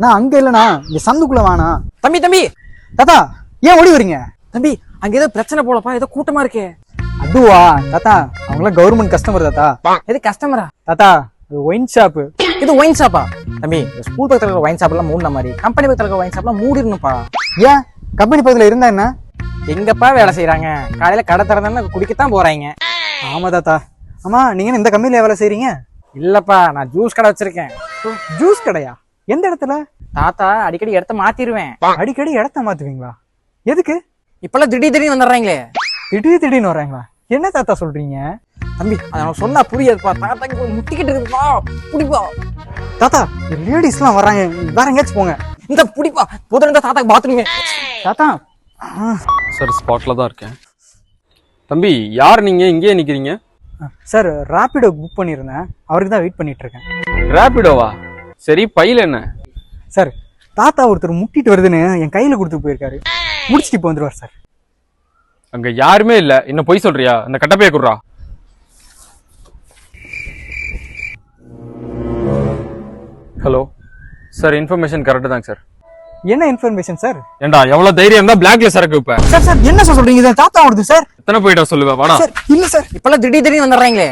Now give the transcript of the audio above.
நான் அங்க இல்லண்ணா, இங்க சந்துக்குள்ள வாண்ணா. தம்பி தாத்தா ஏன் ஓடி வரீங்க? தம்பி, அங்க ஏதோ பிரச்சனை போலப்பா, ஏதோ கூட்டமா இருக்கே. அதுவா தாத்தா, அவங்களாம் கவர்மெண்ட் கஸ்டமர் தாத்தா. எது கஸ்டமரா? தாத்தா ஒயின் ஷாப்பு. இது ஒயின் ஷாப்பா? தம்பி, ஸ்கூல் பக்கத்துல இருக்கிற ஒயின் ஷாப் எல்லாம் மூடின மாதிரி கம்பெனி பக்கத்துல இருக்கிற ஒயின் ஷாப் எல்லாம் மூடிடணும்ப்பா. ஏன் கம்பெனி பக்கத்துல இருந்தா என்ன? எங்கப்பா வேலை செய்யறாங்க? காலையில கடை திறந்தானே குடிக்கத்தான் போறாங்க. ஆமா தாத்தா. ஆமா, நீங்க இந்த கம்பெனில வேலை செய்றீங்க? இல்லப்பா, நான் ஜூஸ் கடை வச்சிருக்கேன். ஜூஸ் கடையா? எந்த இடத்துல? தாத்தா, அடிக்கடி இடத்த மாத்திருவேன். அடிக்கடி இடத்த மாத்துவீங்களா? எதுக்கு? இப்பெல்லாம் திடீர்னு வந்துடுறாங்களே. திடீர்னு வர்றாங்களா? என்ன தாத்தா சொல்றீங்க? தம்பி, அதை நான் சொன்னா புரியாதுப்பா. தாத்தாக்கு முட்டிக்கிட்டு இருக்குப்பா. புடிப்பா தாத்தா, லேடிஸ் எல்லாம் வர்றாங்க, வேற எங்கேயாச்சும் போங்க. இந்த புடிப்பா புதன் தாத்தாக்கு பாத்ரூமே. தாத்தா சார் ஸ்பாட்ல தான் இருக்கேன். தம்பி, யார் நீங்க இங்கேயே நிக்கிறீங்க? சார், ராபிடோ புக் பண்ணியிருந்தேன், அவருக்கு தான் வெயிட் பண்ணிட்டு இருக்கேன். ரேபிடோவா? சரி, பையில என்ன? சார், தாத்தா ஒருத்தர் முட்டிட்டு வருதுன்னு என் கையில கொடுத்து போயிருக்காரு. முடிச்சுட்டு இப்போ வந்துருவார் சார். அங்க யாருமே இல்ல. இன்னும் பொய் சொல்றியா? அந்த கட்டப்பைய குடுறா. ஹலோ சார், இன்ஃபர்மேஷன் கரெக்ட் தாங்க சார். என்ன இன்ஃபர்மேஷன் சார்? ஏண்டா, எவ்வளவு தைரியம் இருந்தா பிளாக்ல சரக்கு வைப்ப? சார் என்ன சார் சொல்றீங்க? தாத்தா வருது சார். எத்தனை போயிட்டா சொல்லுவ? வாடா. சார் இல்ல சார், இப்பெல்லாம் திடீர்னு வந்துடுறாங்களே.